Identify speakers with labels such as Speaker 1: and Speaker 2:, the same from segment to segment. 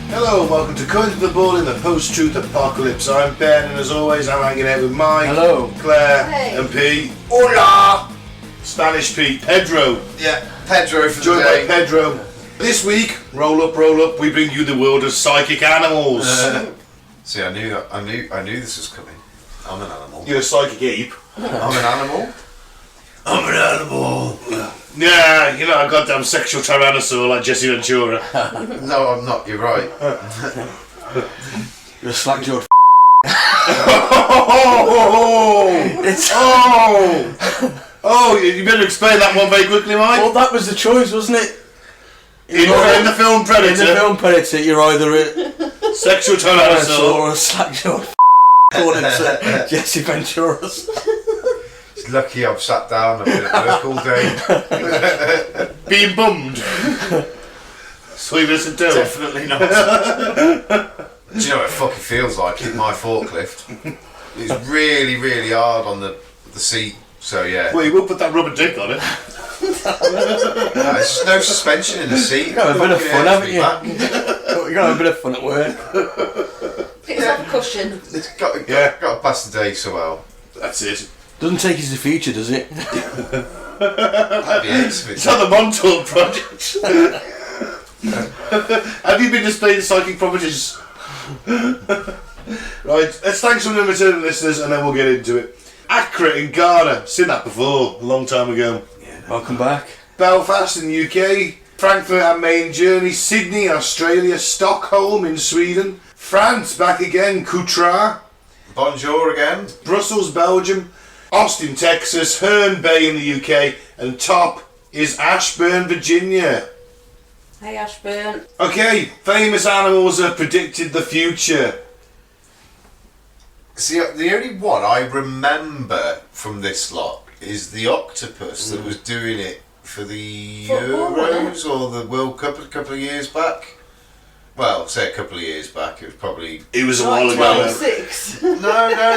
Speaker 1: Hello and welcome to Colourful the Ball in the Post-Truth Apocalypse. I'm Ben and as always I'm hanging out with Mike,
Speaker 2: hello,
Speaker 1: Claire
Speaker 3: hey.
Speaker 1: and Pete. Hola! Spanish Pete, Pedro.
Speaker 4: Yeah, Pedro for
Speaker 1: Joined
Speaker 4: the day.
Speaker 1: by Pedro. This week, roll up, we bring you the world of psychic animals.
Speaker 4: See, I knew this was coming. I'm an animal.
Speaker 1: You're a psychic ape.
Speaker 4: I'm an animal.
Speaker 1: I'm an animal. Yeah, you're not a goddamn sexual tyrannosaur like Jesse Ventura.
Speaker 4: No, I'm not. You're right.
Speaker 2: you're a slack-jawed
Speaker 1: Oh, you better explain that one very quickly, Mike.
Speaker 2: Well, that was the choice, wasn't it?
Speaker 1: In the film Predator.
Speaker 2: In the film Predator, you're either a
Speaker 1: sexual tyrannosaur
Speaker 2: or a slack-jawed according to Jesse Ventura's.
Speaker 4: It's lucky I've sat down. I've been at work all day.
Speaker 1: being bummed. Sweetness and dough.
Speaker 2: Definitely not.
Speaker 4: Do you know what it fucking feels like in my forklift? It's really, really hard on the seat. So yeah.
Speaker 1: Well, you will put that rubber dick on it.
Speaker 4: There's just no suspension in the seat.
Speaker 2: You've got a bit of fun, haven't you?
Speaker 4: Back.
Speaker 2: You've got to have a bit of fun at work.
Speaker 3: It's like a cushion.
Speaker 4: It's got to pass the day so well.
Speaker 1: That's it.
Speaker 2: Doesn't take you to the future, does it?
Speaker 4: That'd be excellent.
Speaker 1: It's on the Montauk Project. Have you been displaying psychic properties? Right, let's thank some of the returning listeners and then we'll get into it. Accra in Ghana, seen that before, a long time ago.
Speaker 2: Yeah. Welcome back.
Speaker 1: Belfast in the UK, Frankfurt and main journey, Sydney in Australia, Stockholm in Sweden, France back again, Coutras,
Speaker 4: Bonjour again.
Speaker 1: Brussels, Belgium, Austin, Texas, Herne Bay in the UK, and top is Ashburn, Virginia.
Speaker 3: Hey Ashburn.
Speaker 1: Okay, famous animals have predicted the future.
Speaker 4: See, the only one I remember from this lot is the octopus that was doing it for the
Speaker 3: Football,
Speaker 4: Euros or the World Cup a couple of years back. Well, say a couple of years back, it was probably...
Speaker 1: It was a while ago.
Speaker 3: 26.
Speaker 4: No,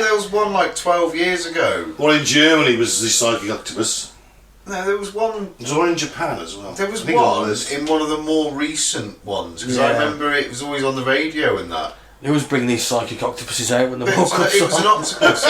Speaker 4: there was one like 12 years ago.
Speaker 1: One in Germany was the psychic octopus.
Speaker 4: No, there was one...
Speaker 1: There's one in Japan as well.
Speaker 4: There was
Speaker 1: I think
Speaker 4: one
Speaker 1: it was.
Speaker 4: in one of the more recent ones, because I
Speaker 2: Yeah.
Speaker 4: remember it was always on the radio and that.
Speaker 2: They always bring these psychic octopuses out when the
Speaker 4: It
Speaker 2: World
Speaker 4: was,
Speaker 2: Cup's
Speaker 4: it was an
Speaker 2: on.
Speaker 4: octopus.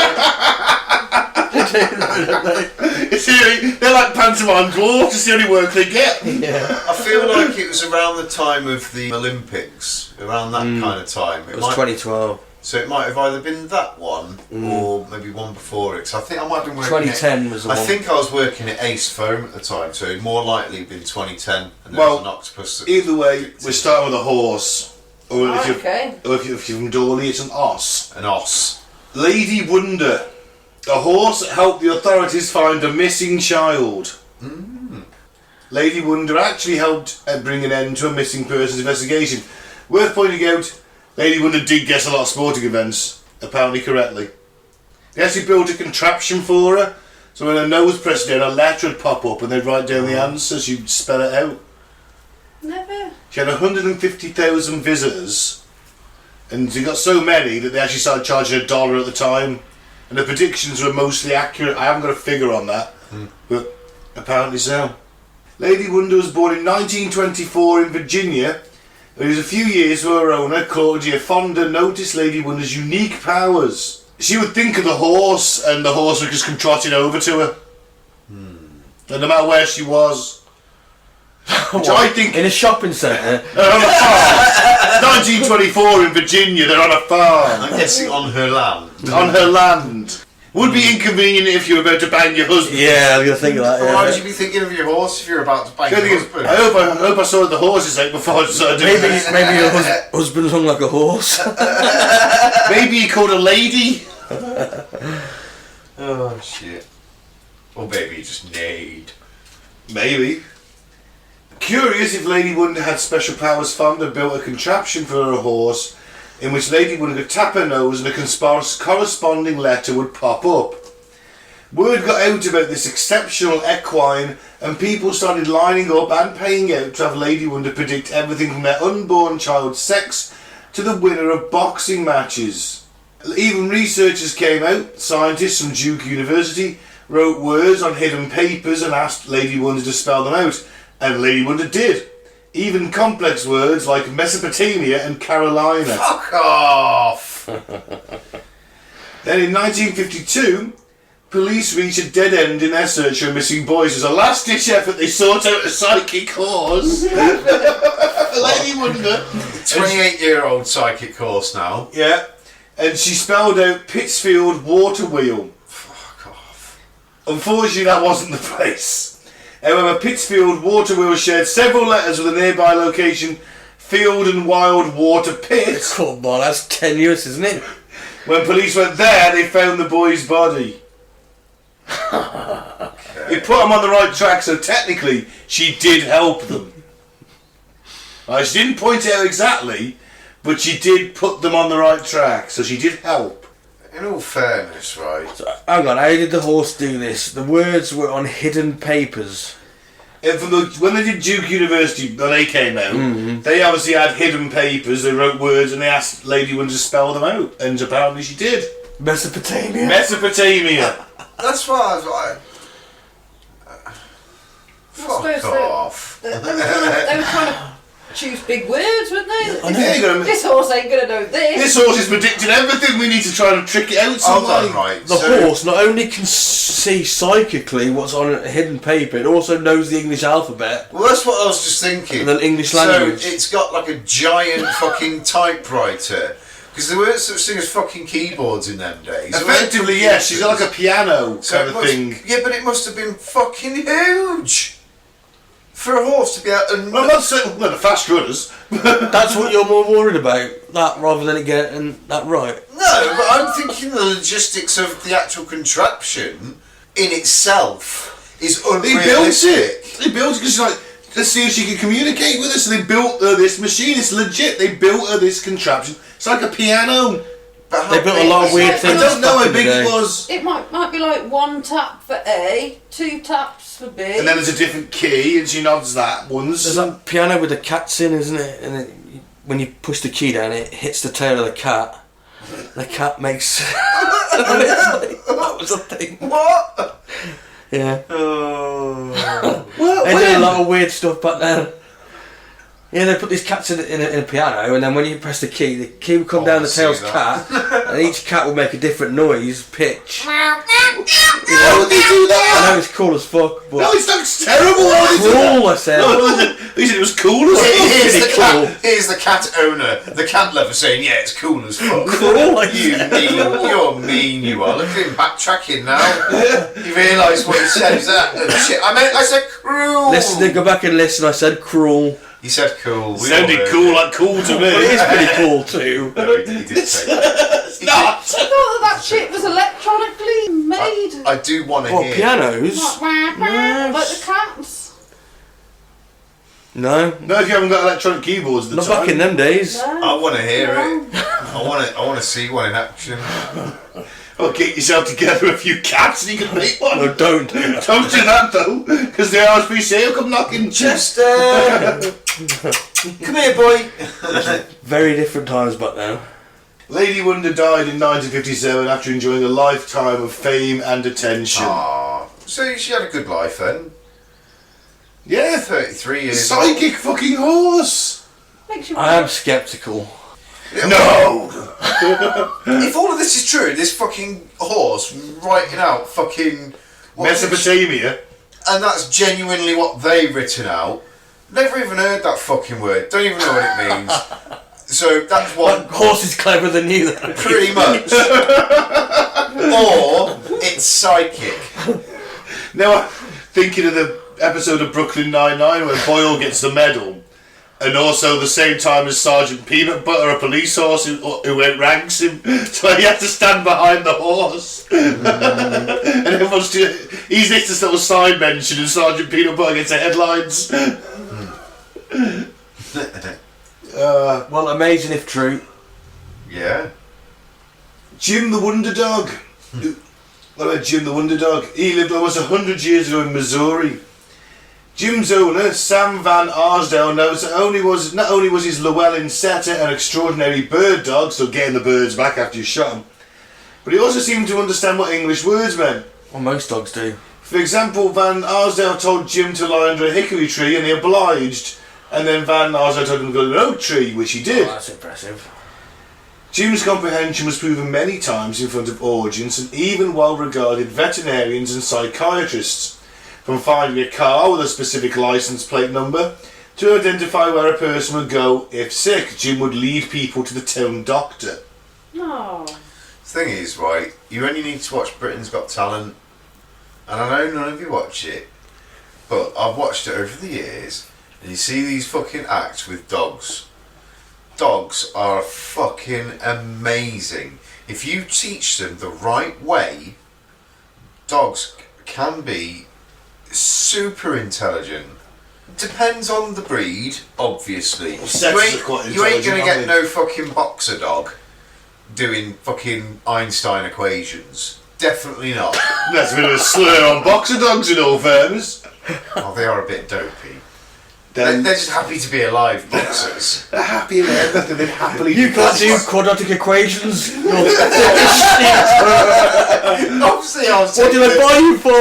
Speaker 1: It's really, they're like pantomime dwarfs, it's the only work they get.
Speaker 2: Yeah.
Speaker 4: I feel like it was around the time of the Olympics, around that kind of time.
Speaker 2: It was 2012.
Speaker 4: So it might have either been that one or maybe one before it. So I think I might have been working
Speaker 2: 2010 was the
Speaker 4: I
Speaker 2: one.
Speaker 4: think I was working at Ace Foam at the time, so it more likely been 2010 and there
Speaker 1: Well,
Speaker 4: was an octopus. That
Speaker 1: Either way, we're starting with a horse. Or if you're,
Speaker 3: Okay.
Speaker 1: or if you're from Dorley, it's an os.
Speaker 4: an os.
Speaker 1: Lady Wonder. A horse that helped the authorities find a missing child. Lady Wonder actually helped bring an end to a missing persons investigation. Worth pointing out, Lady Wonder did guess a lot of sporting events, apparently correctly. They actually built a contraption for her, so when her nose pressed down, a letter would pop up and they'd write down the answer, she'd spell it out.
Speaker 3: Never.
Speaker 1: She had 150,000 visitors, and she got so many that they actually started charging $1 at the time, and the predictions were mostly accurate. I haven't got a figure on that, but apparently so. Lady Wonder was born in 1924 in Virginia. It was a few years for her owner, Claudia Fonda, noticed Lady Wonder's unique powers. She would think of the horse, and the horse would just come trotting over to her. And no matter where she was. Which I think...
Speaker 2: In a shopping centre.
Speaker 1: They're on a farm. 1924 in Virginia, they're on a farm.
Speaker 4: I'm guessing on her land.
Speaker 1: On her land. Would be inconvenient if you were about to bang your husband.
Speaker 2: Yeah, I was going to think of that.
Speaker 4: Why
Speaker 2: Yeah.
Speaker 4: would you be thinking of your horse if you're about to bang
Speaker 1: The
Speaker 4: your
Speaker 1: thing is,
Speaker 4: husband?
Speaker 1: I hope I sorted the horses out before I started doing this.
Speaker 2: Maybe your husband hung like a horse.
Speaker 1: Maybe he called a lady.
Speaker 4: Oh shit. Or maybe you just neighed.
Speaker 1: Maybe. Curious if Lady Wonder had special powers, Fonda built a contraption for her horse in which Lady Wonder could tap her nose and a corresponding letter would pop up. Word got out about this exceptional equine, and people started lining up and paying out to have Lady Wonder predict everything from their unborn child's sex to the winner of boxing matches. Even researchers came out. Scientists from Duke University wrote words on hidden papers and asked Lady Wonder to spell them out, and Lady Wonder did. Even complex words like Mesopotamia and Carolina.
Speaker 4: Fuck off!
Speaker 1: Then in 1952, police reached a dead end in their search for missing boys. As a last-ditch effort, they sought out a psychic horse. Lady Wonder.
Speaker 4: 28-year-old psychic horse now.
Speaker 1: Yeah. And she spelled out Pittsfield Water Wheel.
Speaker 4: Fuck off.
Speaker 1: Unfortunately, that wasn't the place. However, Pittsfield Water Wheel shared several letters with a nearby location, Field and Wild Water Pit.
Speaker 2: Come on, that's tenuous, isn't it?
Speaker 1: When police went there, they found the boy's body. It put them on the right track, so technically, she did help them. She didn't point it out exactly, but she did put them on the right track, so she did help.
Speaker 4: In all fairness, right?
Speaker 2: So, hang on, how did the horse do this? The words were on hidden papers.
Speaker 1: And when they did Duke University, when they came out, they obviously had hidden papers, they wrote words, and they asked Lady Wonder to spell them out, and apparently she did.
Speaker 2: Mesopotamia.
Speaker 1: Mesopotamia.
Speaker 4: That's why I was like...
Speaker 3: suppose
Speaker 4: Fuck off.
Speaker 3: They were trying to choose big words, weren't they?
Speaker 1: Yeah, you gotta-
Speaker 3: This horse ain't gonna know this.
Speaker 1: This horse is predicting everything. We need to try and trick it out
Speaker 4: Hold
Speaker 1: somehow.
Speaker 4: on, right.
Speaker 2: The horse not only can see psychically what's on a hidden paper, it also knows the English alphabet
Speaker 4: Well, that's what I was just thinking.
Speaker 2: and the English language.
Speaker 4: So it's got like a giant fucking typewriter. Because there weren't such thing as fucking keyboards in them days.
Speaker 1: Effectively, yes. She's got like a piano
Speaker 4: So
Speaker 1: kind
Speaker 4: it
Speaker 1: of
Speaker 4: must-
Speaker 1: thing.
Speaker 4: Yeah, but it must have been fucking huge. For a horse to be able to...
Speaker 1: Well, I'm not saying well, the fast runners.
Speaker 2: That's what you're more worried about, that rather than it getting that right.
Speaker 4: No, but I'm thinking the logistics of the actual contraption in itself is
Speaker 1: They built
Speaker 4: unrealistic.
Speaker 1: it. They built it because she's like, let's see if she can communicate with us. So they built her this machine. It's legit. They built her this contraption. It's like a piano.
Speaker 4: But how
Speaker 2: They built a
Speaker 4: big
Speaker 2: lot of
Speaker 4: is
Speaker 2: weird
Speaker 4: it?
Speaker 2: things.
Speaker 1: I don't know
Speaker 2: back
Speaker 1: how
Speaker 2: in the
Speaker 1: big
Speaker 2: day.
Speaker 1: it was.
Speaker 3: It might be like one tap for A, two taps for B.
Speaker 1: And then there's a different key, and she nods that once.
Speaker 2: There's that piano with the cats in, isn't it? And when you push the key down, it hits the tail of the cat. The cat makes... that was a thing.
Speaker 4: What?
Speaker 2: Yeah.
Speaker 4: Oh.
Speaker 2: They did a lot of weird stuff back then. Yeah, they put these cats in a piano, and then when you press the key would come down the
Speaker 4: see
Speaker 2: tail's
Speaker 4: that.
Speaker 2: cat, and each cat would make a different noise, pitch.
Speaker 1: Why would they do
Speaker 2: I
Speaker 1: that?
Speaker 2: know it's cool as fuck, but...
Speaker 1: No, it's terrible. Why would they do that?
Speaker 2: Cool, I said.
Speaker 1: No, he said it was cool as
Speaker 4: Here's
Speaker 1: fuck.
Speaker 4: the cat. Here's the cat owner, the cat lover, saying, "Yeah, it's cool as fuck."
Speaker 2: Cool, I
Speaker 4: You
Speaker 2: said.
Speaker 4: mean, you're mean. You are. Look at him backtracking now. You realise what he said? Is that shit? I said cruel.
Speaker 2: Listen, go back and listen, I said cruel.
Speaker 4: He said cool. We all
Speaker 1: Sounded
Speaker 4: heard
Speaker 1: cool,
Speaker 4: it.
Speaker 1: like cool to
Speaker 2: But it is
Speaker 1: me.
Speaker 2: pretty cool too.
Speaker 4: No, he did say that.
Speaker 1: It's not.
Speaker 3: I thought that shit was electronically made.
Speaker 4: I do want to
Speaker 2: What,
Speaker 4: hear.
Speaker 2: pianos?
Speaker 3: Like the cats.
Speaker 2: No.
Speaker 1: No, if you haven't got electronic keyboards at the
Speaker 2: Not
Speaker 1: time.
Speaker 2: back in them days.
Speaker 3: No.
Speaker 4: I want to hear
Speaker 3: No.
Speaker 4: it. I want to see one in action.
Speaker 1: Well, get yourself together a few cats and you can make one.
Speaker 2: No, don't do that.
Speaker 1: Don't do that though, because the RSPCA will come knocking.
Speaker 4: Chester, come here, boy.
Speaker 2: Very different times back then.
Speaker 1: Lady Wonder died in 1957 after enjoying a lifetime of fame and attention.
Speaker 4: Aww. So she had a good life then.
Speaker 1: Yeah,
Speaker 4: 33 years old.
Speaker 1: psychic fucking horse.
Speaker 3: Makes you
Speaker 2: I am sceptical.
Speaker 1: No.
Speaker 4: If all of this is true, this fucking horse writing out fucking
Speaker 1: Mesopotamia.
Speaker 4: and that's genuinely what they've written out. Never even heard that fucking word. Don't even know what it means. So that's
Speaker 2: That
Speaker 4: what
Speaker 2: horse is clever than you then.
Speaker 4: pretty much. Or it's psychic.
Speaker 1: Now I'm thinking of the episode of Brooklyn Nine-Nine where Boyle gets the medal. And also the same time as Sergeant Peanut Butter, a police horse who outranks him. So he had to stand behind the horse. And everyone's he's next to little side mention and Sergeant Peanut Butter gets the headlines.
Speaker 2: Well, amazing if true.
Speaker 4: Yeah.
Speaker 1: Jim the Wonder Dog. What about Jim the Wonder Dog? He lived almost 100 years ago in Missouri. Jim's owner, Sam Van Arsdale, knows that not only was his Llewellyn setter an extraordinary bird dog, so getting the birds back after you shot them, but he also seemed to understand what English words meant.
Speaker 2: Well, most dogs do.
Speaker 1: For example, Van Arsdale told Jim to lie under a hickory tree and he obliged, and then Van Arsdale told him to go to an oak tree, which he did.
Speaker 2: Oh, that's impressive.
Speaker 1: Jim's comprehension was proven many times in front of audience and even well-regarded veterinarians and psychiatrists, from finding a car with a specific license plate number to identify where a person would go if sick. Jim would lead people to the town doctor.
Speaker 3: No.
Speaker 4: The thing is, right, you only need to watch Britain's Got Talent, and I know none of you watch it, but I've watched it over the years, and you see these fucking acts with dogs. Dogs are fucking amazing. If you teach them the right way, dogs can be super intelligent. Depends on the breed, obviously. You ain't gonna get no fucking boxer dog doing fucking Einstein equations. Definitely not.
Speaker 1: That's a bit of a slur on boxer dogs in all fairness.
Speaker 4: Oh, they are a bit dopey. They're just happy to be alive boxers.
Speaker 1: They're happy in everything. They've happily.
Speaker 2: You can't do quadratic equations.
Speaker 4: Obviously, I was.
Speaker 2: What did I buy you for?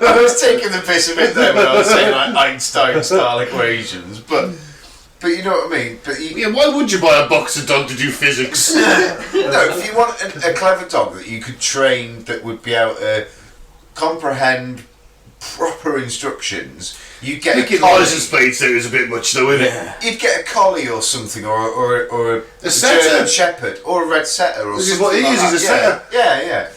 Speaker 4: I was taking the piss a bit there when I was saying like Einstein-style equations, but you know what I mean. But
Speaker 1: why would you buy a boxer dog to do physics?
Speaker 4: no, if you want a clever dog that you could train that would be able to comprehend proper instructions, you get a collie.
Speaker 1: License plates there is a bit much though, isn't it?
Speaker 4: You'd get a collie or something, or a
Speaker 1: setter.
Speaker 4: German Shepherd, or a red setter, or
Speaker 1: This is
Speaker 4: something
Speaker 1: what he
Speaker 4: like
Speaker 1: is.
Speaker 4: that.
Speaker 1: He's a setter.
Speaker 4: Yeah.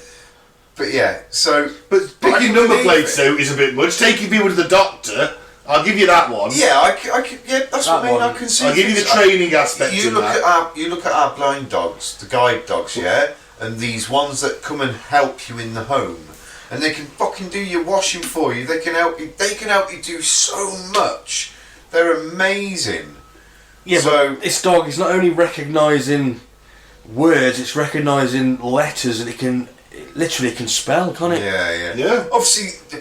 Speaker 4: But yeah, so.
Speaker 1: But picking number plates though is a bit much. Taking people to the doctor, I'll give you that one.
Speaker 4: Yeah, I can. Yeah, that's what I mean. I can see.
Speaker 1: I'll give you the training aspect.
Speaker 4: You look at our blind dogs, the guide dogs, yeah, and these ones that come and help you in the home. And they can fucking do your washing for you. They can help you. They can help you do so much. They're amazing.
Speaker 2: Yeah,
Speaker 4: so,
Speaker 2: but this dog is not only recognising words; it's recognising letters, and it literally can spell, can't it?
Speaker 4: Yeah. Obviously,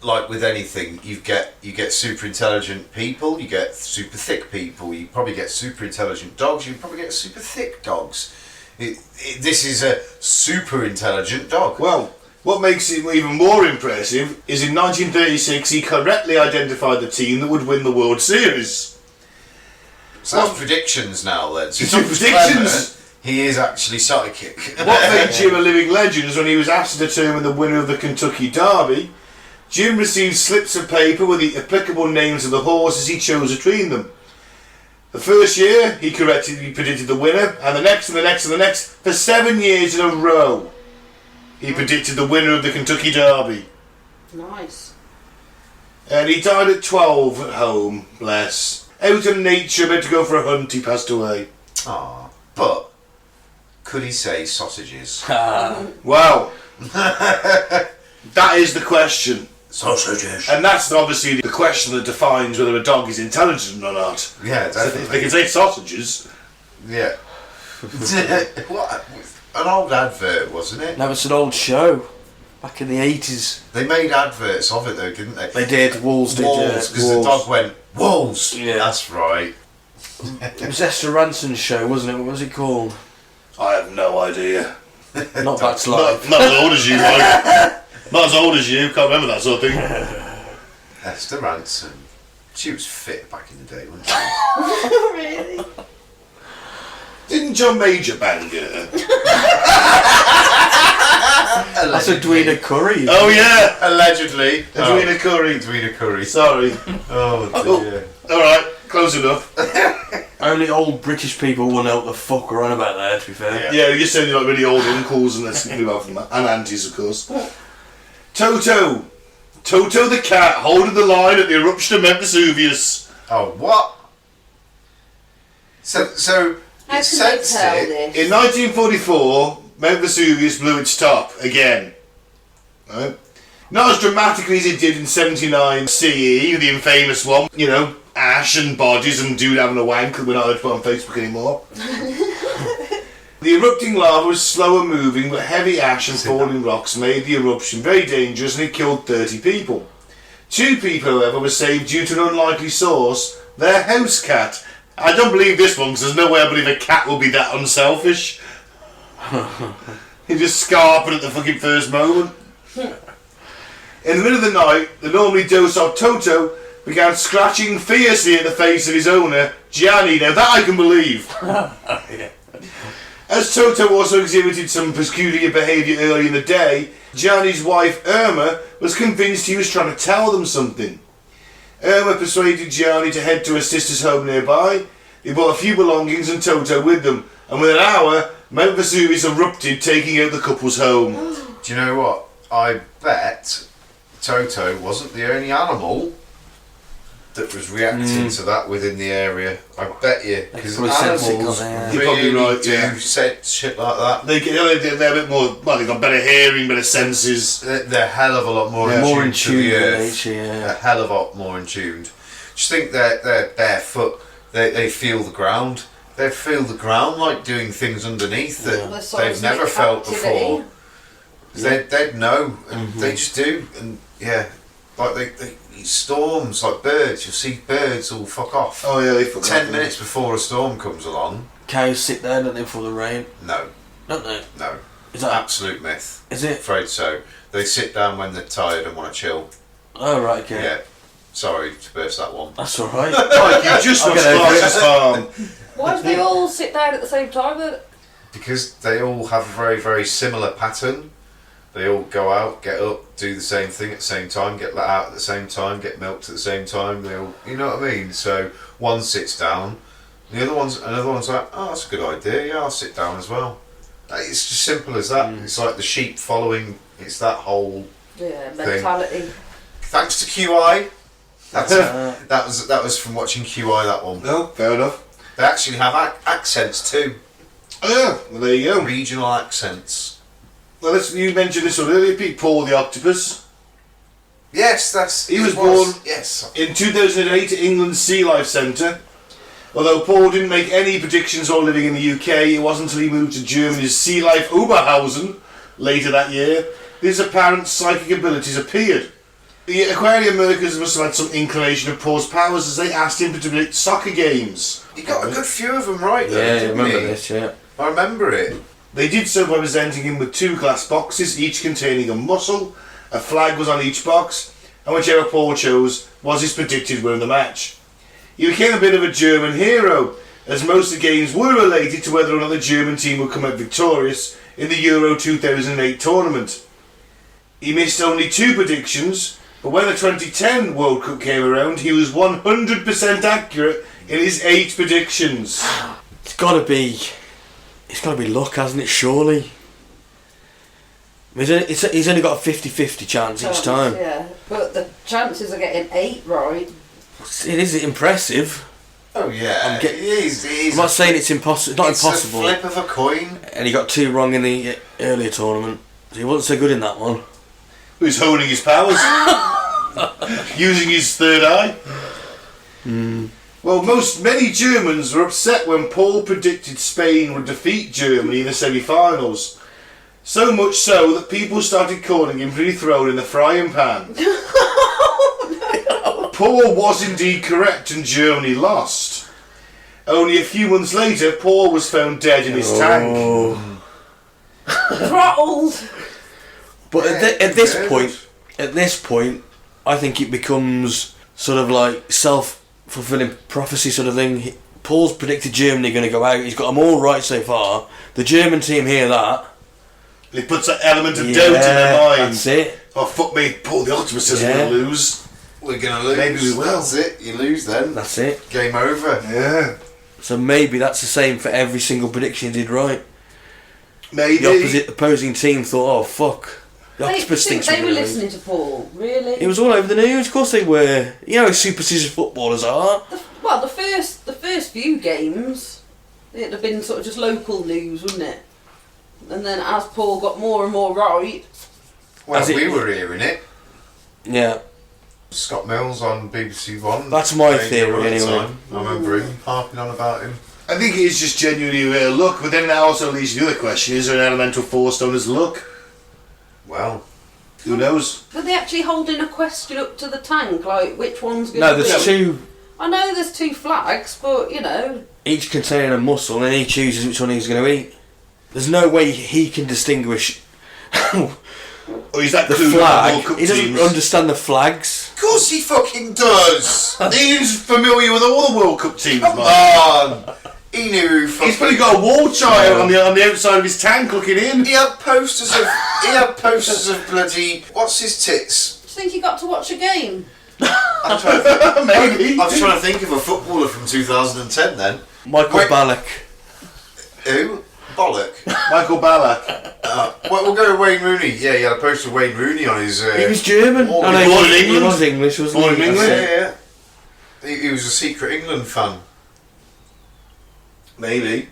Speaker 4: like with anything, you get super intelligent people. You get super thick people. You probably get super intelligent dogs. You probably get super thick dogs. This is a super intelligent dog.
Speaker 1: Well. What makes it even more impressive is in 1936 he correctly identified the team that would win the World Series.
Speaker 4: So that's predictions now then. So
Speaker 1: it's not predictions.
Speaker 4: He is actually psychic.
Speaker 1: What made Jim a living legend is when he was asked to determine the winner of the Kentucky Derby, Jim received slips of paper with the applicable names of the horses he chose between them. The first year he predicted the winner, and the next and the next and the next, for 7 years in a row. He predicted the winner of the Kentucky Derby.
Speaker 3: Nice.
Speaker 1: And he died at 12 at home, bless. Out in nature, meant to go for a hunt, he passed away.
Speaker 4: Ah, but could he say sausages?
Speaker 1: Wow. That is the question.
Speaker 4: Sausages.
Speaker 1: And that's obviously the question that defines whether a dog is intelligent or not.
Speaker 4: Yeah, definitely.
Speaker 1: So if they can say sausages.
Speaker 4: Yeah. What? An old advert, wasn't it?
Speaker 2: No, it's an old show. Back in the 80s.
Speaker 4: They made adverts of it though, didn't they?
Speaker 2: They did. Wolves did.
Speaker 4: Wolves, because the dog went, wolves!
Speaker 2: Yeah.
Speaker 4: That's right.
Speaker 2: It was Esther Ranson's show, wasn't it? What was it called?
Speaker 1: I have no idea.
Speaker 2: Not That's Life.
Speaker 1: Not as old as you, Mike. Not as old as you, can't remember that sort of thing.
Speaker 4: Esther Ranson. She was fit back in the day, wasn't she?
Speaker 3: Really?
Speaker 1: Didn't John Major bang her?
Speaker 2: That's Edwina Curry.
Speaker 1: Oh yeah!
Speaker 4: Allegedly.
Speaker 1: Edwina Curry.
Speaker 4: Edwina Curry.
Speaker 1: Sorry.
Speaker 4: Oh dear.
Speaker 1: Alright, close enough.
Speaker 2: Only old British people will know what the fuck we're on about there, to be fair.
Speaker 1: Yeah, you're sounding like really old uncles and let's move on from that. And aunties, of course. Toto. Toto the cat holding the line at the eruption of Mount Vesuvius.
Speaker 4: Oh, what? So
Speaker 3: How
Speaker 4: it
Speaker 3: can they
Speaker 4: sensed
Speaker 3: tell
Speaker 4: it.
Speaker 3: this?
Speaker 1: In 1944, Mount Vesuvius blew its top again. Right? Not as dramatically as it did in 79 CE, the infamous one. You know, ash and bodies and dude having a wank that we're not allowed to put on Facebook anymore. The erupting lava was slower moving, but heavy ash and falling rocks made the eruption very dangerous, and it killed 30 people. 2 people, however, were saved due to an unlikely source, their house cat. I don't believe this one, because there's no way I believe a cat will be that unselfish. He just scarping at the fucking first moment. In the middle of the night, the normally docile Toto began scratching fiercely at the face of his owner, Gianni. Now that I can believe.
Speaker 2: Yeah.
Speaker 1: As Toto also exhibited some peculiar behaviour early in the day, Gianni's wife Irma was convinced he was trying to tell them something. Irma persuaded Gianni to head to her sister's home nearby. They brought a few belongings and Toto with them, and within an hour, Mount Vesuvius erupted, taking out the couple's home.
Speaker 4: Do you know what? I bet Toto wasn't the only animal that was reacting to that within the area. I bet you, because animals
Speaker 1: You're probably
Speaker 4: really
Speaker 1: right,
Speaker 4: do
Speaker 1: yeah.
Speaker 4: say shit like that.
Speaker 1: They're a bit more. Well, they've got better hearing, better senses.
Speaker 4: They're a hell of a lot more
Speaker 2: More
Speaker 4: in
Speaker 2: in
Speaker 4: tune to
Speaker 2: tune
Speaker 4: the
Speaker 2: with
Speaker 4: earth.
Speaker 2: nature, yeah.
Speaker 4: A hell of a lot more in tuned. Just think they're barefoot. They feel the ground. They feel the ground like doing things underneath that they've never felt before. They'd know, and they just do, and yeah, like they storms like birds. You'll see birds all fuck off.
Speaker 1: Oh yeah, they fuck
Speaker 4: 10
Speaker 1: off,
Speaker 4: minutes before a storm comes along.
Speaker 2: Cows sit there, don't they, before the rain?
Speaker 4: No,
Speaker 2: Don't they?
Speaker 4: no.
Speaker 2: Is that
Speaker 4: Absolute myth.
Speaker 2: Is it?
Speaker 4: Afraid so. They sit down when they're tired and want to chill.
Speaker 2: Oh right, okay.
Speaker 4: Yeah. Sorry to burst that one.
Speaker 2: That's alright.
Speaker 1: Like you just
Speaker 2: I'll
Speaker 1: watched
Speaker 2: get over it.
Speaker 1: Sparks' Farm.
Speaker 3: Why do they all sit down at the same time then?
Speaker 4: Because they all have a very, very similar pattern. They all go out, get up, do the same thing at the same time, get let out at the same time, get milked at the same time. They all, you know what I mean? So one sits down, another one's like, oh, that's a good idea. Yeah, I'll sit down as well. It's just simple as that. It's like the sheep following. It's that whole
Speaker 3: Mentality.
Speaker 4: Thanks to QI. That was from watching QI, that one.
Speaker 1: No, fair enough.
Speaker 4: They actually have accents too.
Speaker 1: Oh yeah, well, there you go.
Speaker 4: Regional accents.
Speaker 1: Well, you mentioned this one earlier, Pete. Paul the octopus.
Speaker 4: Yes,
Speaker 1: He was born
Speaker 4: Yes.
Speaker 1: in 2008 at England's Sea Life Centre. Although Paul didn't make any predictions while living in the UK, it wasn't until he moved to Germany's Sea Life Oberhausen later that year that his apparent psychic abilities appeared. The aquarium workers must have had some inclination of Paul's powers as they asked him to predict soccer games.
Speaker 4: You got a good few of them right though,
Speaker 2: Yeah, I
Speaker 4: didn't
Speaker 2: remember
Speaker 4: you?
Speaker 2: this, yeah.
Speaker 4: I remember it.
Speaker 1: They did so by presenting him with 2 glass boxes, each containing a mussel. A flag was on each box, and whichever Paul chose was his predicted winner of the match. He became a bit of a German hero, as most of the games were related to whether or not the German team would come out victorious in the Euro 2008 tournament. He missed only 2 predictions, but when the 2010 World Cup came around, he was 100% accurate in his 8 predictions.
Speaker 2: It's gotta be luck, hasn't it, surely? He's only got a 50-50 chance each time.
Speaker 3: Yeah, but the chances of getting 8 right.
Speaker 2: It is impressive.
Speaker 4: Oh yeah, it is.
Speaker 2: I'm not saying it's impossible. It's not impossible.
Speaker 4: It's a flip of a coin.
Speaker 2: And he got 2 wrong in the earlier tournament. So he wasn't so good in that one.
Speaker 1: Who's honing his powers? Using his third eye? Well, many Germans were upset when Paul predicted Spain would defeat Germany in the semi-finals. So much so that people started calling him to be thrown in the frying pan. Paul was indeed correct and Germany lost. Only a few months later, Paul was found dead in his tank.
Speaker 3: Throttled!
Speaker 2: But at this point, I think it becomes sort of like self-fulfilling prophecy sort of thing. Paul's predicted Germany going to go out. He's got them all right so far. The German team hear that.
Speaker 1: It puts that element of doubt in their mind.
Speaker 2: That's it.
Speaker 1: Oh, fuck me, Paul the Octopus says we're going to lose.
Speaker 4: We're gonna lose.
Speaker 1: Maybe we will.
Speaker 4: That's it. You lose then.
Speaker 2: That's it.
Speaker 4: Game over.
Speaker 1: Yeah.
Speaker 2: So maybe that's the same for every single prediction he did right.
Speaker 1: Maybe.
Speaker 2: The opposing team thought, oh fuck. The
Speaker 3: They
Speaker 2: Octopus
Speaker 3: think
Speaker 2: thinks
Speaker 3: they
Speaker 2: we're
Speaker 3: were
Speaker 2: gonna lose.
Speaker 3: listening to Paul, really?
Speaker 2: It was all over the news, of course they were. You know how superstitious footballers are.
Speaker 3: Well, the first few games, it'd have been sort of just local news, wouldn't it? And then as Paul got more and more right...
Speaker 4: Well, we were hearing it.
Speaker 2: Yeah.
Speaker 4: Scott Mills on BBC One.
Speaker 2: That's my
Speaker 4: playing
Speaker 2: theory
Speaker 4: all the
Speaker 2: anyway.
Speaker 4: time. I remember him harping on about him.
Speaker 1: I think it is just genuinely real luck, but then that also leads to the other question, is there an elemental force known as luck?
Speaker 4: Well,
Speaker 1: who knows?
Speaker 3: Were they actually holding a question up to the tank, like which one's going
Speaker 2: No,
Speaker 3: to
Speaker 2: there's two.
Speaker 3: I know there's 2 flags, but you know.
Speaker 2: Each containing a mussel, and he chooses which one he's going to eat. There's no way he can distinguish
Speaker 1: Or is that
Speaker 2: the
Speaker 1: clue
Speaker 2: flag.
Speaker 1: World Cup
Speaker 2: He doesn't
Speaker 1: teams?
Speaker 2: understand the flags.
Speaker 4: of course he fucking does.
Speaker 1: He's familiar with all the World Cup teams,
Speaker 4: Come
Speaker 1: man.
Speaker 4: on. He knew who fucking...
Speaker 1: He's probably got a war child on the outside of his tank looking in.
Speaker 4: He had posters of bloody... What's his tits?
Speaker 3: Do you think you got to watch a game?
Speaker 4: I'm trying to
Speaker 1: Maybe.
Speaker 4: I was trying to think of a footballer from 2010 then.
Speaker 2: Michael
Speaker 4: Wait.
Speaker 2: Ballack.
Speaker 4: Who? Bollock.
Speaker 1: Michael Ballack.
Speaker 4: Well, we'll go with Wayne Rooney. Yeah, he had a poster of Wayne Rooney on his...
Speaker 2: He was German.
Speaker 4: wall.
Speaker 2: Oh, no,
Speaker 1: Born in
Speaker 2: he
Speaker 1: England.
Speaker 2: was English, wasn't
Speaker 1: Born
Speaker 2: he?
Speaker 1: in England.
Speaker 4: Yeah. He was a secret England fan.
Speaker 1: Maybe.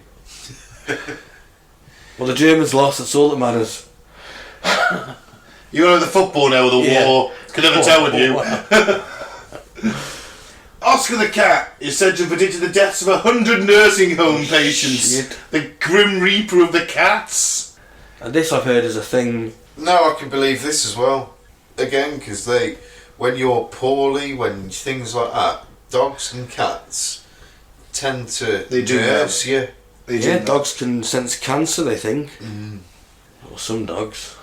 Speaker 2: Well, the Germans lost, that's all that matters.
Speaker 1: You know the football now with the
Speaker 2: Yeah.
Speaker 1: war. Can never tell with you. Oscar the cat is said to have predicted the deaths of 100 nursing home patients.
Speaker 2: Shit.
Speaker 1: The Grim Reaper of the cats.
Speaker 2: And this I've heard is a thing.
Speaker 4: No, I can believe this as well. Again, because when you're poorly, when things like that, dogs and cats tend to
Speaker 1: They do
Speaker 4: nurse you.
Speaker 1: They
Speaker 2: Yeah,
Speaker 1: do
Speaker 2: dogs can sense cancer, they think. Or some dogs.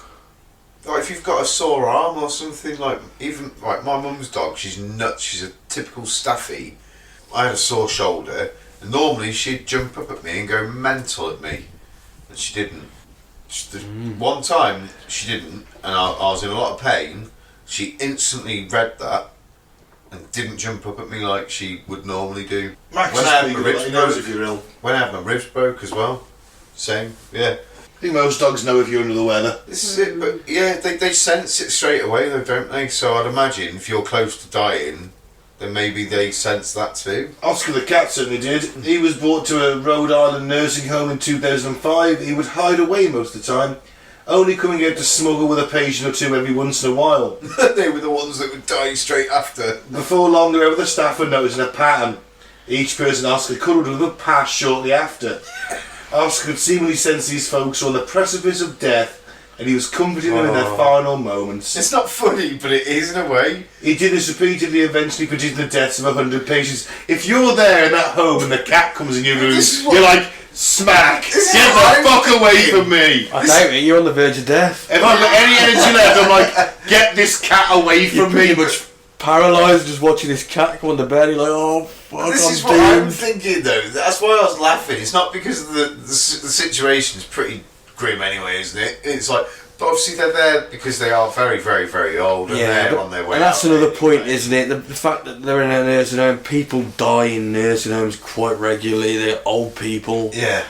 Speaker 4: Like if you've got a sore arm or something, like even like my mum's dog, she's nuts. She's a typical staffy. I had a sore shoulder, and normally she'd jump up at me and go mental at me, and she didn't. One time she didn't, and I was in a lot of pain. She instantly read that and didn't jump up at me like she would normally do.
Speaker 1: Max
Speaker 4: When
Speaker 1: is
Speaker 4: I had
Speaker 1: pretty
Speaker 4: my
Speaker 1: good,
Speaker 4: ribs
Speaker 1: he knows
Speaker 4: broke,
Speaker 1: if you're ill.
Speaker 4: when I had my ribs broke as well, same. Yeah.
Speaker 1: I think most dogs know if you're under the weather.
Speaker 4: This is it, but yeah, they sense it straight away though, don't they? So I'd imagine if you're close to dying, then maybe they sense that too.
Speaker 1: Oscar the cat certainly did. He was brought to a Rhode Island nursing home in 2005. He would hide away most of the time, only coming out to smuggle with a patient or two every once in a while.
Speaker 4: They were the ones that would die straight after.
Speaker 1: Before long, the other staff were noticing a pattern. Each person Oscar cuddled with would pass shortly after. Oscar could seemingly sense these folks were on the precipice of death, and he was comforting them in their final moments.
Speaker 4: It's not funny, but it is in a way.
Speaker 1: He did this repeatedly, eventually predicting the deaths of 100 patients. If you're there in that home and the cat comes in your room,
Speaker 4: This is what-
Speaker 1: you're like, smack! Get
Speaker 4: is
Speaker 1: the
Speaker 4: what I'm
Speaker 1: fuck away
Speaker 4: thinking.
Speaker 1: from me!
Speaker 2: I doubt it, you're on the verge of death.
Speaker 1: If I've got any energy left, I'm like, get this cat away
Speaker 2: You're
Speaker 1: from me!
Speaker 2: pretty much paralysed just watching this cat come on the bed. You're like, oh fuck,
Speaker 4: This
Speaker 2: I'm
Speaker 4: is what I'm
Speaker 2: doomed.
Speaker 4: thinking though. That's why I was laughing. It's not because the situation is pretty grim anyway, isn't it? It's like, but obviously they're there because they are very, very, very old and they're
Speaker 2: but-
Speaker 4: on their way
Speaker 2: and that's
Speaker 4: out
Speaker 2: another
Speaker 4: anyway.
Speaker 2: point, isn't it? The fact that they're in a nursing home, people die in nursing homes quite regularly. They're old people,
Speaker 4: Yeah,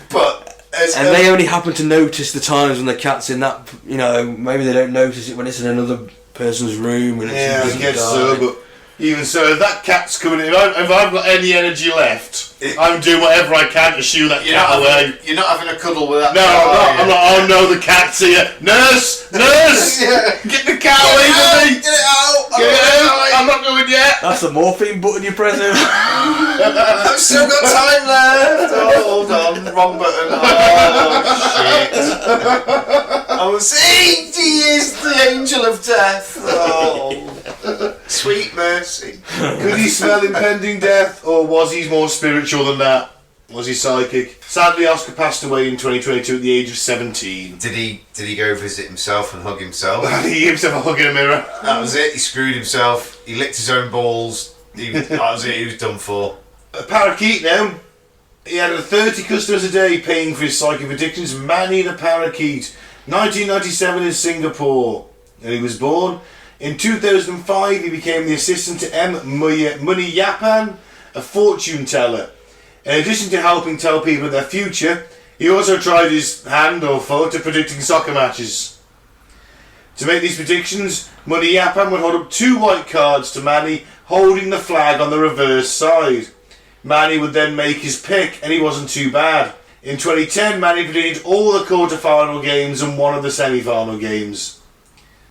Speaker 4: but as
Speaker 2: and they only happen to notice the times when the cat's in that. You know, maybe they don't notice it when it's in another person's room and
Speaker 1: Yeah, I
Speaker 2: doesn't
Speaker 1: guess
Speaker 2: die.
Speaker 1: so, but even so, if that cat's coming in, if I've got any energy left,
Speaker 4: It-
Speaker 1: I'm doing whatever I can to shoo that cat away.
Speaker 4: You're not having a cuddle with that.
Speaker 1: No,
Speaker 4: cat,
Speaker 1: I'm
Speaker 4: are
Speaker 1: not.
Speaker 4: you?
Speaker 1: I'm not. Oh no, the cat's here. Nurse! Nurse!
Speaker 4: Yeah.
Speaker 1: Get the cat away from me!
Speaker 4: Get it out!
Speaker 1: Get it out! I'm not going yet!
Speaker 2: That's the morphine button you press in.
Speaker 4: I've still got time left. Oh, hold on, wrong button. Oh shit! Oh, see, he is the angel of death. Oh, sweet mercy.
Speaker 1: Could he smell impending death, or was he more spiritual than that? Was he psychic? Sadly, Oscar passed away in 2022 at the age of 17.
Speaker 4: Did he go visit himself and hug himself?
Speaker 1: He gave himself a hug in a mirror.
Speaker 4: That was it. He screwed himself. He licked his own balls. That was it. He was done for.
Speaker 1: A parakeet now. He had 30 customers a day paying for his psychic predictions. Manny the parakeet. 1997 in Singapore. And he was born. In 2005, he became the assistant to M. Muniyapan, a fortune teller. In addition to helping tell people their future, he also tried his hand or foot at predicting soccer matches. To make these predictions, Muniyapan would hold up 2 white cards to Manny, holding the flag on the reverse side. Manny would then make his pick, and he wasn't too bad. In 2010, Manny predicted all the quarter-final games and one of the semi-final games.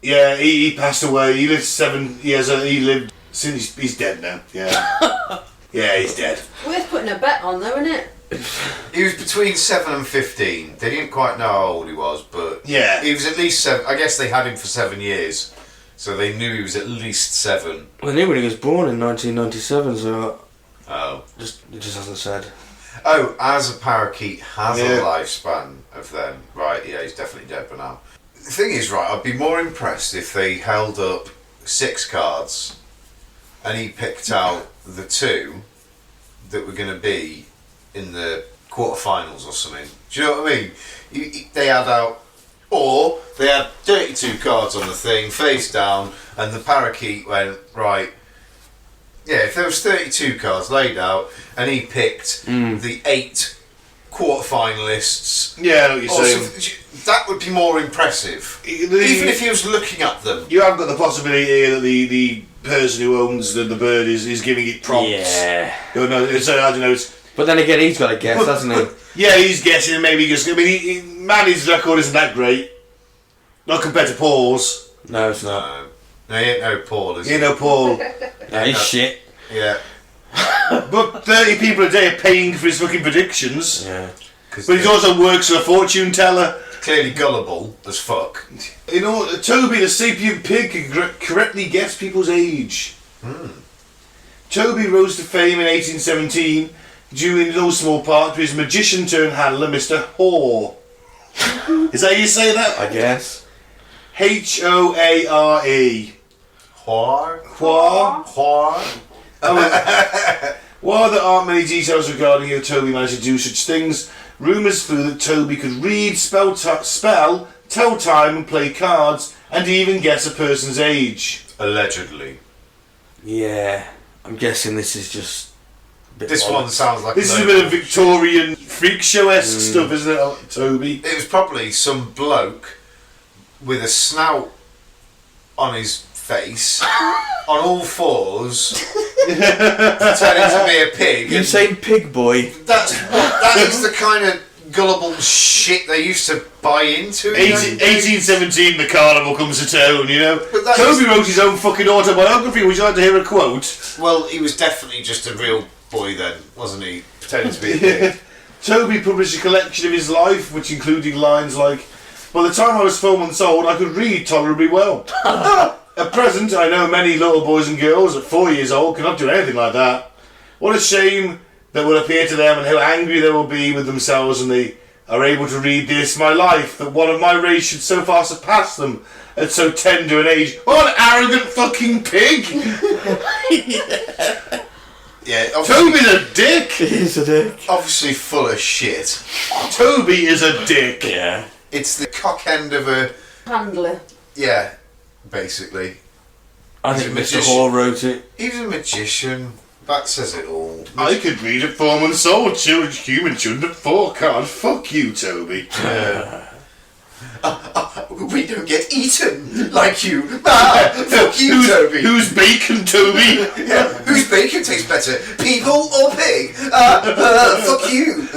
Speaker 1: Yeah, he passed away. He lived 7 years. He lived since he's dead now. Yeah, yeah, he's dead.
Speaker 3: Worth putting a bet on though, isn't it?
Speaker 4: He was between 7 and 15. They didn't quite know how old he was, but
Speaker 1: Yeah.
Speaker 4: he was at least 7. I guess they had him for 7 years, so they knew he was at least 7.
Speaker 2: Well, they knew when he was born in 1997, so
Speaker 4: Oh.
Speaker 2: it just hasn't said.
Speaker 4: Oh, as a parakeet has
Speaker 1: Yeah.
Speaker 4: a lifespan of then. Right, yeah, he's definitely dead by now. The thing is, right, I'd be more impressed if they held up 6 cards and he picked out the 2 that were going to be in the quarterfinals or something. Do you know what I mean? They had out, or they had 32 cards on the thing, face down, and the parakeet went, right, yeah, if there was 32 cards laid out, and he picked the 8 quarterfinalists,
Speaker 1: Yeah, I know what you're saying.
Speaker 4: that would be more impressive. Even if he was looking at them.
Speaker 1: You have got the possibility here that the person who owns the bird is giving it prompts.
Speaker 2: Yeah.
Speaker 1: You know, so I don't know.
Speaker 2: But then again, he's got a guess, hasn't he?
Speaker 1: Yeah, he's guessing. Maybe just. I mean, Manny's record isn't that great. Not compared to Paul's.
Speaker 2: No, it's not.
Speaker 4: No, he ain't no Paul, is he?
Speaker 1: You know, Paul.
Speaker 2: No, he's shit.
Speaker 4: Yeah.
Speaker 1: But 30 people a day are paying for his fucking predictions.
Speaker 2: Yeah.
Speaker 1: But he also works for a fortune teller.
Speaker 4: Clearly gullible as fuck.
Speaker 1: You know, Toby the sapient pig can correctly guess people's age. Toby rose to fame in 1817, due in no small part to his magician turned handler, Mr. Hoare. Is that how you say that?
Speaker 2: I guess.
Speaker 1: Hoare.
Speaker 4: Whore?
Speaker 1: Hoare.
Speaker 4: Whore?
Speaker 1: While there aren't many details regarding how Toby managed to do such things, rumours flew that Toby could read, spell, tell time and play cards, and even guess a person's age.
Speaker 4: Allegedly.
Speaker 2: Yeah. I'm guessing this is just... a bit
Speaker 4: This
Speaker 2: odd.
Speaker 4: one sounds like
Speaker 1: This is a bit of Victorian freak show-esque stuff, isn't it, Toby?
Speaker 4: It was probably some bloke with a snout on his face, on all fours, pretending to be a pig.
Speaker 2: You saying pig boy?
Speaker 4: That is the kind of gullible shit they used to buy into.
Speaker 1: 1817, the carnival comes to town, you know.
Speaker 4: But that
Speaker 1: Toby wrote his own fucking autobiography. Would you like to hear a quote?
Speaker 4: Well, he was definitely just a real boy then, wasn't he? Pretending to be a pig.
Speaker 1: Toby published a collection of his life, which included lines like, "By the time I was 4 months old, I could read tolerably well. At present, I know many little boys and girls at 4 years old cannot do anything like that. What a shame that will appear to them, and how angry they will be with themselves when they are able to read this, my life, that one of my race should so far surpass them at so tender an age. What an arrogant fucking pig!"
Speaker 4: Yeah,
Speaker 1: Toby's a dick!
Speaker 2: He's a dick.
Speaker 4: obviously full of shit.
Speaker 1: Toby is a dick.
Speaker 2: Yeah.
Speaker 4: It's the cock end of a...
Speaker 3: Handler.
Speaker 4: Yeah, basically.
Speaker 2: I
Speaker 4: He's
Speaker 2: think
Speaker 4: a
Speaker 2: Mr.
Speaker 4: magician.
Speaker 2: Hoare wrote it.
Speaker 4: He was a magician. That says it all.
Speaker 1: I could read at 4 months old. Human children at 4 can't. Fuck you, Toby.
Speaker 4: We don't get eaten like you. Ah, fuck you, Toby.
Speaker 1: Who's bacon, Toby?
Speaker 4: Yeah, whose bacon tastes better, people or pig? Fuck you.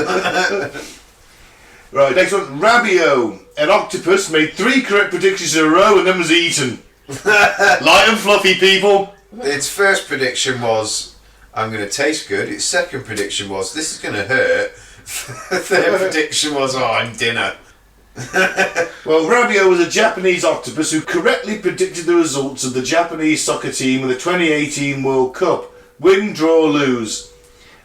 Speaker 1: Right, next one. Rabio. An octopus made 3 correct predictions in a row and then was eaten. Light and fluffy, people.
Speaker 4: Its first prediction was, I'm going to taste good. Its second prediction was, this is going to hurt. Third prediction was, oh, I'm dinner.
Speaker 1: Well, Rabio was a Japanese octopus who correctly predicted the results of the Japanese soccer team in the 2018 World Cup. Win, draw, lose.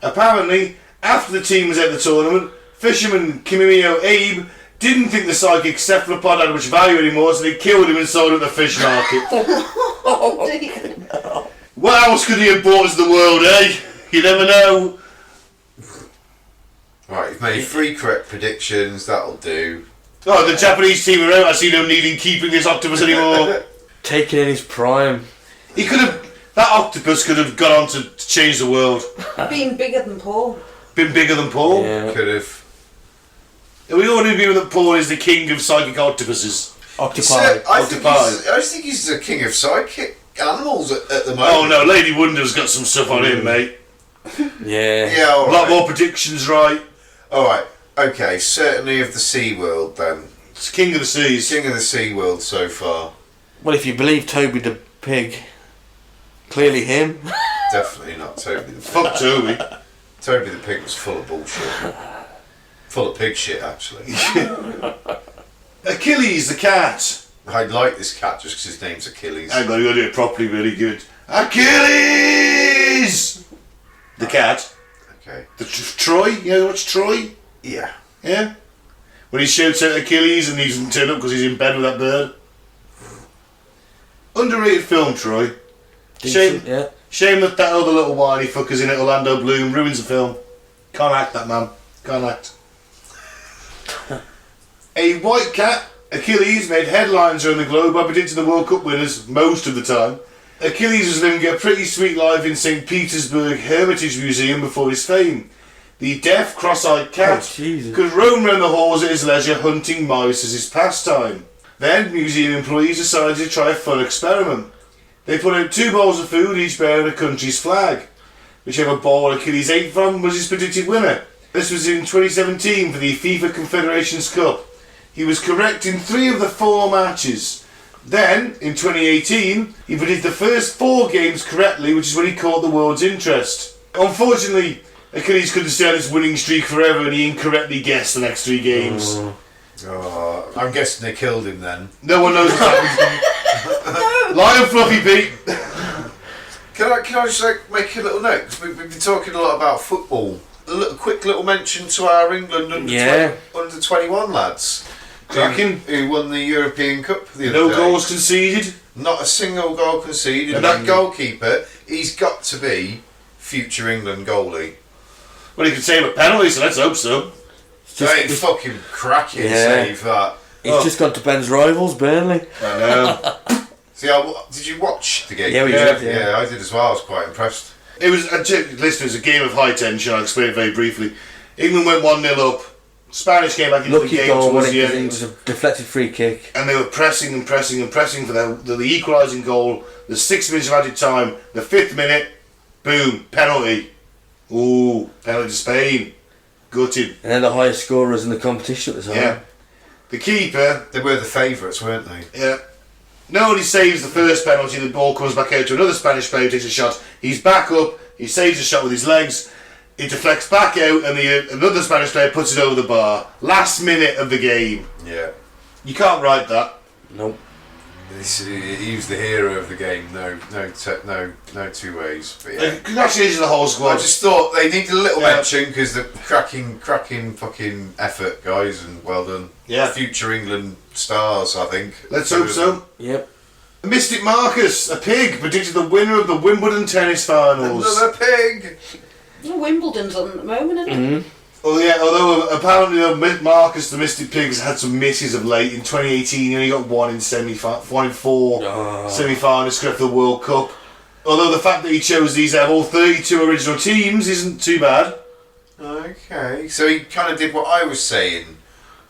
Speaker 1: Apparently, after the team was at the tournament, fisherman Kimimio Abe didn't think the psychic cephalopod had much value anymore, so they killed him and sold him at the fish market.
Speaker 3: Oh, dear.
Speaker 1: What else could he have brought to the world, eh? You never know.
Speaker 4: Right, you've made 3 correct predictions. That'll do.
Speaker 1: Oh, the Japanese team are out. I see no need in keeping this octopus anymore.
Speaker 2: Taking in his prime.
Speaker 1: He could have... That octopus could have gone on to change the world.
Speaker 3: Being bigger than Paul.
Speaker 1: Been bigger than Paul.
Speaker 2: Yeah.
Speaker 4: Could have.
Speaker 1: We all agree that Paul is the king of psychic octopuses.
Speaker 2: Octopi.
Speaker 4: I just think he's the king of psychic animals at the moment.
Speaker 1: Oh no, Lady Wonder's got some stuff on him, mate.
Speaker 2: Yeah.
Speaker 4: Yeah,
Speaker 1: A
Speaker 4: alright.
Speaker 1: lot more predictions, right?
Speaker 4: Alright, okay, certainly of the Sea World then.
Speaker 1: It's king of the seas.
Speaker 4: King of the Sea World so far.
Speaker 2: Well, if you believe Toby the pig, clearly him.
Speaker 4: Definitely not Toby the Pig.
Speaker 1: Fuck Toby.
Speaker 4: Toby the pig was full of bullshit. Full of pig shit, actually.
Speaker 1: Achilles the cat.
Speaker 4: I like this cat just because his name's Achilles.
Speaker 1: Hang on, you gotta do it properly, really good. Achilles! The cat.
Speaker 4: Okay.
Speaker 1: Troy, you know what's Troy?
Speaker 4: Yeah.
Speaker 1: Yeah? When he shouts out Achilles and he doesn't turn up because he's in bed with that bird. Underrated film, Troy. Shame,
Speaker 2: Yeah.
Speaker 1: shame that other little whiny fucker's in it, Orlando Bloom, ruins the film. Can't act, that man. Can't act. A white cat, Achilles, made headlines around the globe by predicting the World Cup winners most of the time. Achilles was living a pretty sweet life in St. Petersburg Hermitage Museum before his fame. The deaf, cross-eyed cat could roam around the halls at his leisure, hunting mice as his pastime. Then, museum employees decided to try a fun experiment. They put out 2 bowls of food, each bearing a country's flag. Whichever bowl Achilles ate from was his predicted winner. This was in 2017 for the FIFA Confederations Cup. He was correct in 3 of the 4 matches. Then, in 2018, he predicted the first 4 games correctly, which is when he caught the world's interest. Unfortunately, Achilles couldn't stay on his winning streak forever and he incorrectly guessed the next 3 games.
Speaker 4: Oh, I'm guessing they killed him then.
Speaker 1: No one knows what's happened. Lion Fluffy Pete.
Speaker 4: Can I just make a little note? 'Cause we've been talking a lot about football. Quick little mention to our England under 21 lads.
Speaker 1: Cracking.
Speaker 4: Who won the European Cup the other
Speaker 1: No
Speaker 4: day.
Speaker 1: goals conceded.
Speaker 4: Not a single goal conceded. And that goalkeeper, he's got to be future England goalie.
Speaker 1: Well, he could save a penalty, so let's hope so.
Speaker 4: That ain't fucking cracking save, that.
Speaker 2: He's just gone to Ben's rivals, Burnley.
Speaker 1: I know.
Speaker 4: See, did you watch the game?
Speaker 2: Yeah, we did.
Speaker 4: Yeah, I did as well. I was quite impressed.
Speaker 1: It was, listeners, a game of high tension. I'll explain it very briefly. England went 1-0 up. Spanish came back into the
Speaker 2: Lucky
Speaker 1: game
Speaker 2: goal when
Speaker 1: towards the
Speaker 2: it
Speaker 1: end.
Speaker 2: was a deflected free kick.
Speaker 1: And they were pressing and pressing and pressing for the equalising goal. The 6 minutes of added time. The 5th minute, boom, penalty. Ooh, penalty to Spain. Gutted.
Speaker 2: And they're the highest scorers in the competition at the time.
Speaker 1: Yeah. The keeper.
Speaker 4: They were the favourites, weren't they?
Speaker 1: Yeah. Not only saves the first penalty, the ball comes back out to another Spanish player who takes a shot. He's back up, he saves the shot with his legs, it deflects back out, and another Spanish player puts it over the bar. Last minute of the game.
Speaker 4: Yeah.
Speaker 1: You can't write that.
Speaker 2: Nope.
Speaker 4: He was the hero of the game. No two ways. But yeah.
Speaker 1: Congratulations to the whole squad.
Speaker 4: I just thought they needed a little mention because the cracking fucking effort, guys, and well done.
Speaker 1: Yeah.
Speaker 4: Future England stars, I think.
Speaker 1: Let's hope so.
Speaker 2: Yep.
Speaker 1: Mystic Marcus, a pig, predicted the winner of the Wimbledon tennis finals.
Speaker 4: Another pig.
Speaker 3: Wimbledon's on at the moment, isn't it?
Speaker 2: Mm-hmm.
Speaker 1: Oh yeah, although apparently Marcus the Mystic Pigs had some misses of late. In 2018 he only got 1 in 4 semi-finals for the World Cup. Although the fact that he chose these out of all 32 original teams isn't too bad.
Speaker 4: Okay, so he kind of did what I was saying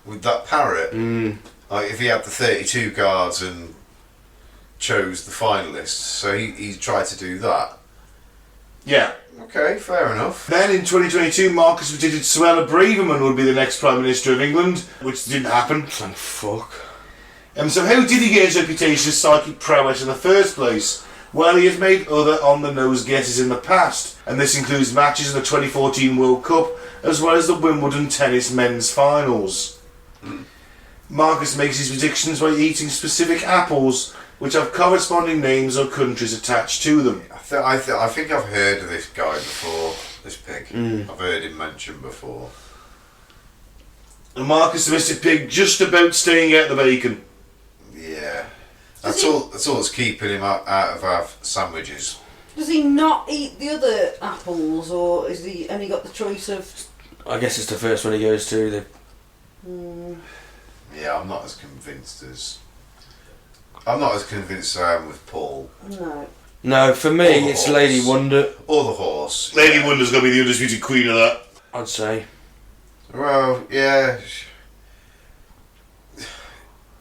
Speaker 4: with that parrot. Like if he had the 32 cards and chose the finalists, so he tried to do that.
Speaker 1: Yeah.
Speaker 4: Okay, fair enough.
Speaker 1: Then in 2022 Marcus predicted Suella Braverman would be the next Prime Minister of England, which didn't happen.
Speaker 2: Thank fuck.
Speaker 1: So how did he get his reputation as psychic prowess in the first place? Well, he has made other on-the-nose guesses in the past, and this includes matches in the 2014 World Cup, as well as the Wimbledon tennis men's finals. Marcus makes his predictions by eating specific apples, which have corresponding names or countries attached to them.
Speaker 4: I think I've heard of this guy before, this pig. I've heard him mentioned before.
Speaker 1: And Marcus the Mystic Pig just about staying out the bacon.
Speaker 4: Yeah. That's all that's keeping him out of our sandwiches.
Speaker 3: Does he not eat the other apples, or is he only got the choice of...
Speaker 2: I guess it's the first one he goes to.
Speaker 4: Yeah, I'm not as convinced as I am with Paul.
Speaker 3: No.
Speaker 2: No, for me it's Lady Wonder.
Speaker 4: Or the horse.
Speaker 1: Lady Wonder's going to be the undisputed queen of that.
Speaker 2: I'd say.
Speaker 4: Well, yeah.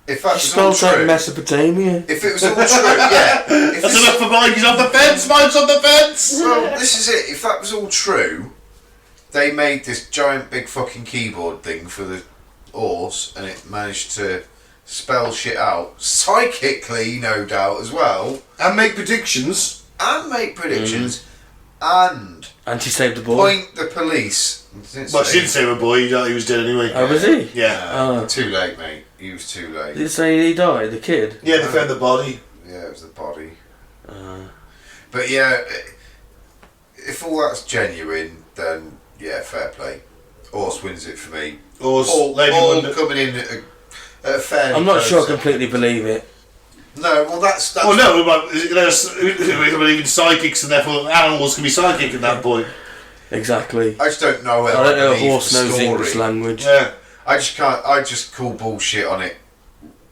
Speaker 4: If that was
Speaker 2: She
Speaker 4: all
Speaker 2: spells like
Speaker 4: true,
Speaker 2: Mesopotamia.
Speaker 4: if it was all true, yeah.
Speaker 1: That's enough for Mike, he's off the fence, Mike's on the fence!
Speaker 4: Well, this is it. If that was all true, they made this giant big fucking keyboard thing for the horse, and it managed to spell shit out psychically, no doubt, as well,
Speaker 1: And make predictions.
Speaker 4: and make predictions, and
Speaker 2: And she saved the boy.
Speaker 4: Point the police.
Speaker 1: Well, she didn't save a boy. He was dead anyway.
Speaker 2: Oh, was he?
Speaker 1: Yeah.
Speaker 4: Too late, mate. He was too late.
Speaker 2: Did it say he died, the kid?
Speaker 1: Yeah, they found the body.
Speaker 4: Yeah, it was the body. But yeah, if all that's genuine, then yeah, fair play. Horse wins it for me.
Speaker 1: Lady
Speaker 4: all
Speaker 1: Wonder.
Speaker 4: coming in at a fairly
Speaker 2: I'm not sure I
Speaker 4: close-
Speaker 2: completely believe it.
Speaker 4: No, well that's
Speaker 1: Well, no, but we believe in psychics, and therefore animals can be psychic at that point.
Speaker 2: Exactly.
Speaker 4: I just don't know whether
Speaker 2: I don't know a
Speaker 4: believe
Speaker 2: horse
Speaker 4: the
Speaker 2: knows
Speaker 4: story.
Speaker 2: English language.
Speaker 1: Yeah.
Speaker 4: I just can't. I just call bullshit on it,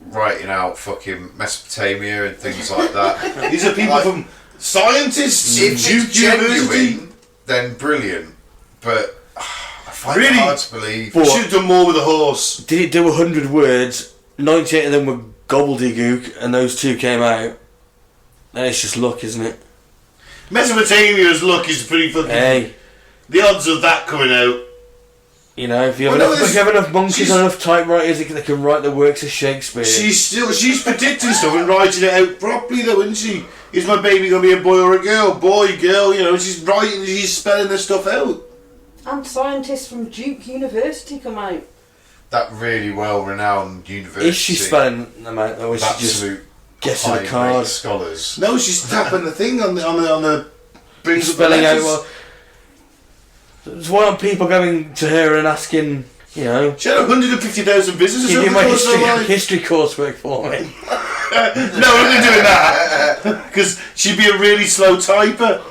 Speaker 4: writing out fucking Mesopotamia and things like that.
Speaker 1: These are people from scientists.
Speaker 4: If
Speaker 1: Duke
Speaker 4: it's
Speaker 1: University.
Speaker 4: genuine, then brilliant. But I find
Speaker 1: Really?
Speaker 4: it hard to believe.
Speaker 1: We should have done more with the horse.
Speaker 2: Did it do 100 words? 98 of them were gobbledygook, and those 2 came out. Then it's just luck, isn't it?
Speaker 1: Mesopotamia's luck is pretty fucking.
Speaker 2: Hey,
Speaker 1: The odds of that coming out.
Speaker 2: you know, if you have,
Speaker 1: Well, no,
Speaker 2: enough, if you have enough monkeys
Speaker 1: she's-
Speaker 2: and enough typewriters, they can write the works of Shakespeare.
Speaker 1: She's predicting stuff and writing it out properly though, isn't she? Is my baby gonna be a boy or a girl? Boy, girl, you know, she's writing, she's spelling this stuff out.
Speaker 3: And scientists from Duke University come out.
Speaker 4: That really well-renowned university.
Speaker 2: Is she spelling them out, or is she just
Speaker 4: absolute
Speaker 2: guessing the
Speaker 4: high-grade
Speaker 2: card?
Speaker 4: scholars?
Speaker 1: No, she's tapping the thing on the brings up the
Speaker 2: Spelling out,
Speaker 1: letters.
Speaker 2: well... So why aren't people going to her and asking, you know...
Speaker 1: She had 150,000 visitors
Speaker 2: Can you do
Speaker 1: over
Speaker 2: my
Speaker 1: the course of her life.
Speaker 2: history coursework for me?
Speaker 1: No, I'm not doing that. Because she'd be a really slow typer.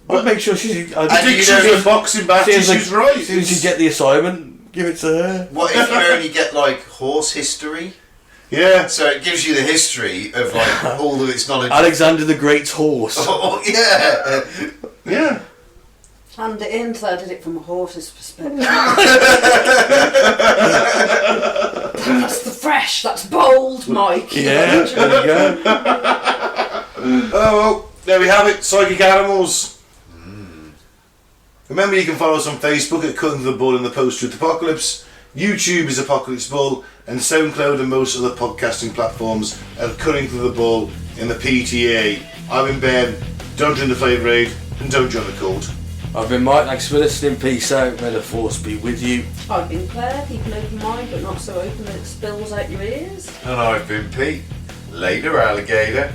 Speaker 2: I'll make sure she's...
Speaker 1: Predictions for boxing matches, she's right.
Speaker 2: As soon as you get the assignment, give it to her.
Speaker 4: What if you only get like horse history?
Speaker 1: Yeah.
Speaker 4: So it gives you the history of like all of its knowledge.
Speaker 2: Alexander the Great's horse.
Speaker 4: Oh yeah.
Speaker 1: Yeah.
Speaker 3: Hand it in, so I did it from a horse's perspective. That's the fresh, that's bold, Mike.
Speaker 2: Yeah, there you go.
Speaker 1: Oh well, there we have it. Psychic animals. Remember, you can follow us on Facebook at Cutting Through the Bull and the Post-Truth Apocalypse. YouTube is Apocalypse Bull, and SoundCloud and most other podcasting platforms are Cutting Through the Bull in the PTA. I've been Ben. Don't drink the flavour aid, and don't join the cult.
Speaker 2: I've been Mike, thanks for listening. Peace out. May the force be with you.
Speaker 3: I've been Claire, keep an open mind, but not so open that it spills out your ears.
Speaker 4: And I've been Pete. Later, alligator.